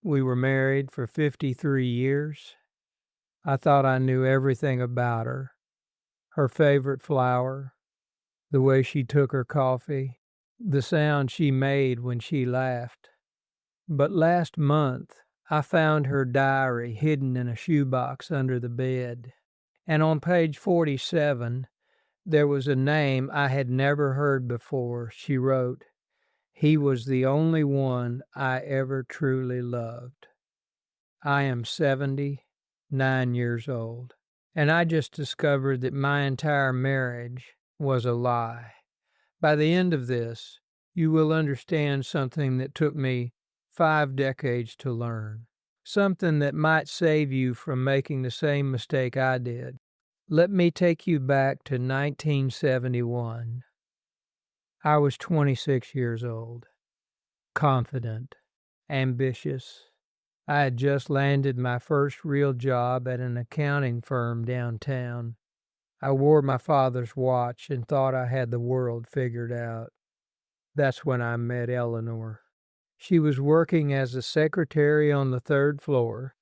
We were married for 53 years. I thought I knew everything about her. Her favorite flower, the way she took her coffee, the sound she made when she laughed. But last month, I found her diary hidden in a shoebox under the bed. And on page 47, there was a name I had never heard before. She wrote, "He was the only one I ever truly loved." I am 79 years old, and I just discovered that my entire marriage was a lie. By the end of this, you will understand something that took me 5 decades to learn, something that might save you from making the same mistake I did. Let me take you back to 1971. I was 26 years old, confident, ambitious. I had just landed my first real job at an accounting firm downtown. I wore my father's watch and thought I had the world figured out. That's when I met Eleanor. She was working as a secretary on the third floor,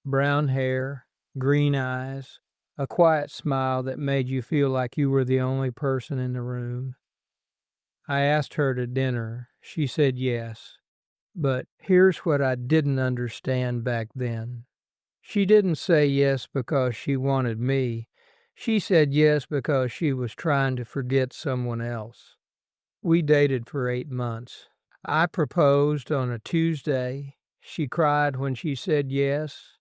brown hair, green eyes, a quiet smile that made you feel like you were the only person in the room. I asked her to dinner. She said yes. But here's what I didn't understand back then. She didn't say yes because she wanted me. She said yes because she was trying to forget someone else. We dated for 8 months. I proposed on a Tuesday. She cried when she said yes.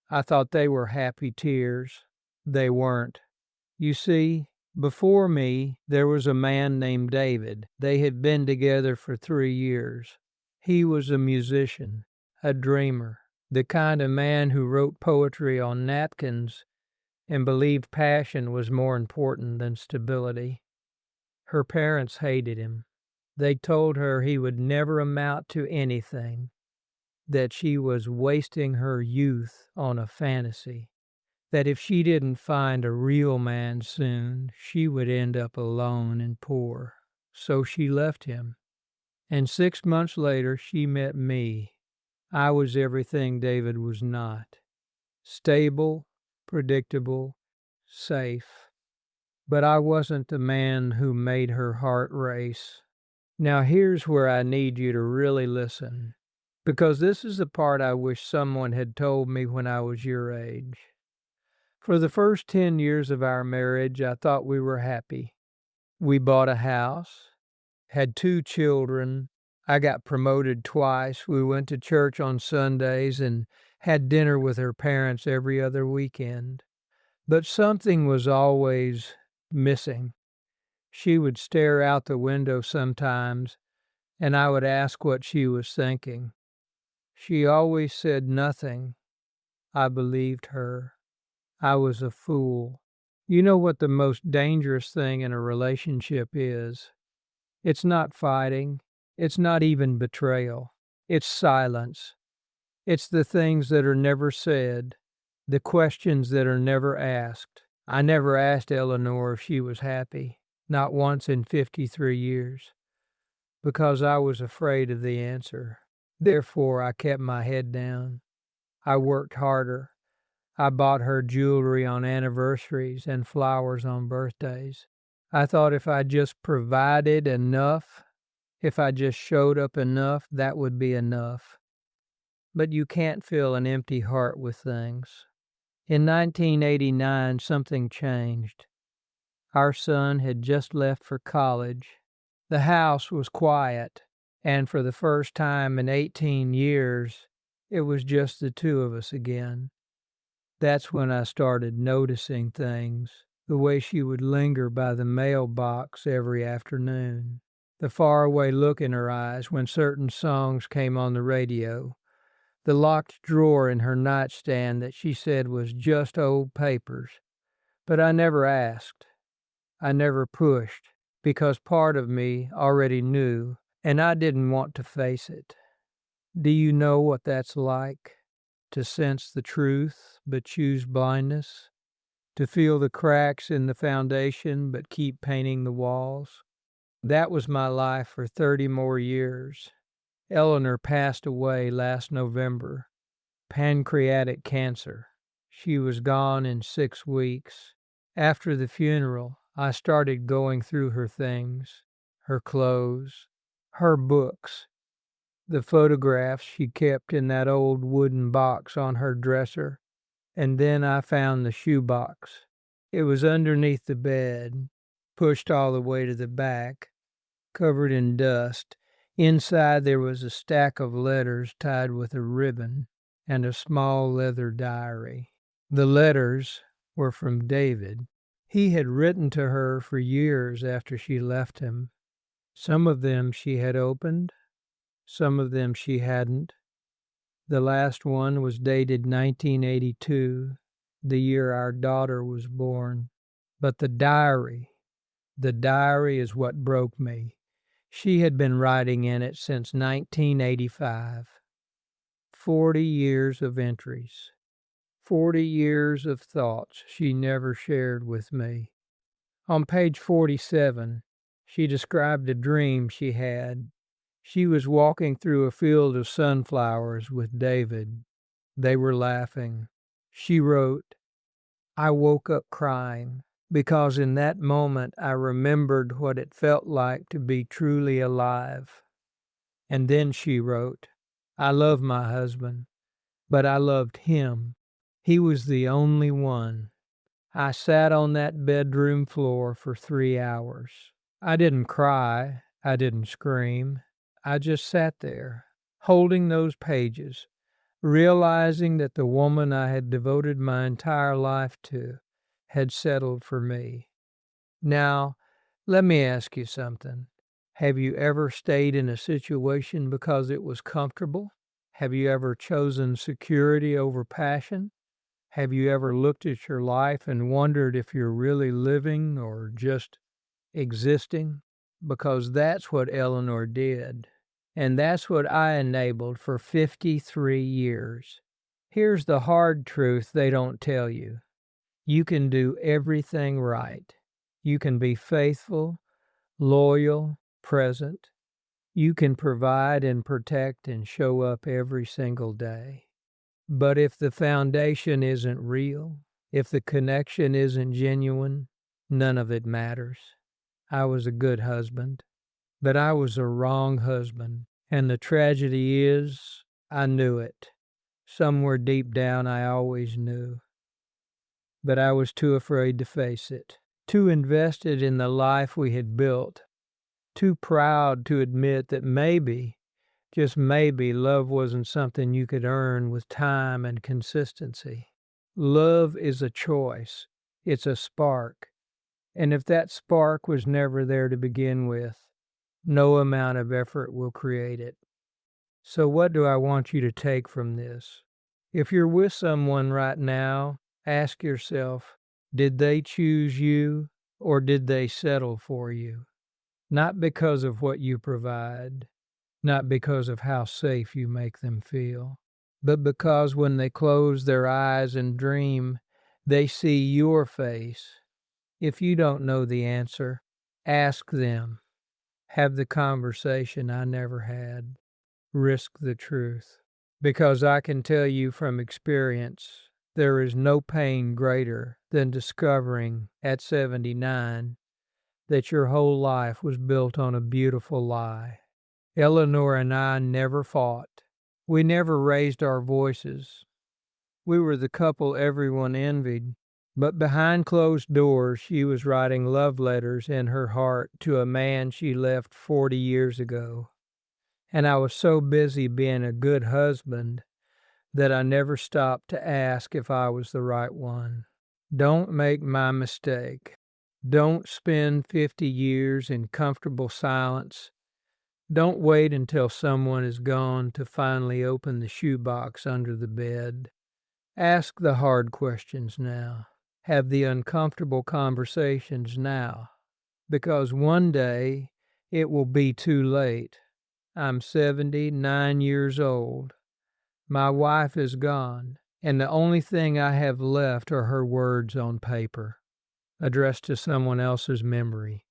I thought they were happy tears. They weren't. You see, before me, there was a man named David. They had been together for 3 years. He was a musician, a dreamer, the kind of man who wrote poetry on napkins and believed passion was more important than stability. Her parents hated him. They told her he would never amount to anything, that she was wasting her youth on a fantasy, that if she didn't find a real man soon, she would end up alone and poor. So she left him. And 6 months later, she met me. I was everything David was not. Stable, predictable, safe. But I wasn't the man who made her heart race. Now here's where I need you to really listen, because this is the part I wish someone had told me when I was your age. For the first 10 years of our marriage, I thought we were happy. We bought a house, had 2 children. I got promoted twice. We went to church on Sundays and had dinner with her parents every other weekend. But something was always missing. She would stare out the window sometimes, and I would ask what she was thinking. She always said nothing. I believed her. I was a fool. You know what the most dangerous thing in a relationship is? It's not fighting. It's not even betrayal. It's silence. It's the things that are never said, the questions that are never asked. I never asked Eleanor if she was happy, not once in 53 years, because I was afraid of the answer. Therefore, I kept my head down. I worked harder. I bought her jewelry on anniversaries and flowers on birthdays. I thought if I just provided enough, if I just showed up enough, that would be enough. But you can't fill an empty heart with things. In 1989, something changed. Our son had just left for college. The house was quiet, and for the first time in 18 years, it was just the two of us again. That's when I started noticing things, the way she would linger by the mailbox every afternoon, the faraway look in her eyes when certain songs came on the radio, the locked drawer in her nightstand that she said was just old papers. But I never asked. I never pushed, because part of me already knew, and I didn't want to face it. Do you know what that's like? To sense the truth, but choose blindness? To feel the cracks in the foundation, but keep painting the walls? That was my life for 30 more years. Eleanor passed away last November. Pancreatic cancer. She was gone in 6 weeks. After the funeral, I started going through her things, her clothes, her books, the photographs she kept in that old wooden box on her dresser, and then I found the shoebox. It was underneath the bed, pushed all the way to the back, covered in dust. Inside there was a stack of letters tied with a ribbon and a small leather diary. The letters were from David. He had written to her for years after she left him. Some of them she had opened, some of them she hadn't. The last one was dated 1982, the year our daughter was born. But the diary is what broke me. She had been writing in it since 1985. 40 years of entries. 40 years of thoughts she never shared with me. On page 47, she described a dream she had. She was walking through a field of sunflowers with David. They were laughing. She wrote, "I woke up crying because in that moment I remembered what it felt like to be truly alive." And then she wrote, "I love my husband, but I loved him. He was the only one. I sat on that bedroom floor for 3 hours. I didn't cry. I didn't scream. I just sat there, holding those pages, realizing that the woman I had devoted my entire life to had settled for me. Now, let me ask you something. Have you ever stayed in a situation because it was comfortable? Have you ever chosen security over passion? Have you ever looked at your life and wondered if you're really living or just existing? Because that's what Eleanor did. And that's what I enabled for 53 years. Here's the hard truth they don't tell you. You can do everything right. You can be faithful, loyal, present. You can provide and protect and show up every single day. But if the foundation isn't real, if the connection isn't genuine, none of it matters. I was a good husband, but I was a wrong husband. And the tragedy is, I knew it. Somewhere deep down, I always knew. But I was too afraid to face it, too invested in the life we had built, too proud to admit that maybe, just maybe, love wasn't something you could earn with time and consistency. Love is a choice. It's a spark. And if that spark was never there to begin with, no amount of effort will create it. So what do I want you to take from this? If you're with someone right now, ask yourself, did they choose you or did they settle for you? Not because of what you provide, not because of how safe you make them feel, but because when they close their eyes and dream, they see your face. If you don't know the answer, ask them. Have the conversation I never had. Risk the truth. Because I can tell you from experience, there is no pain greater than discovering at 79 that your whole life was built on a beautiful lie. Eleanor and I never fought. We never raised our voices. We were the couple everyone envied. But behind closed doors, she was writing love letters in her heart to a man she left 40 years ago. And I was so busy being a good husband that I never stopped to ask if I was the right one. Don't make my mistake. Don't spend 50 years in comfortable silence. Don't wait until someone is gone to finally open the shoebox under the bed. Ask the hard questions now. Have the uncomfortable conversations now. Because one day it will be too late. I'm 79 years old. My wife is gone, and the only thing I have left are her words on paper, addressed to someone else's memory.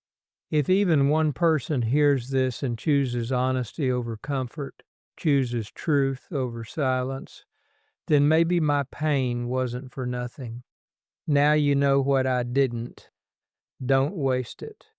If even one person hears this and chooses honesty over comfort, chooses truth over silence, then maybe my pain wasn't for nothing. Now you know what I didn't. Don't waste it.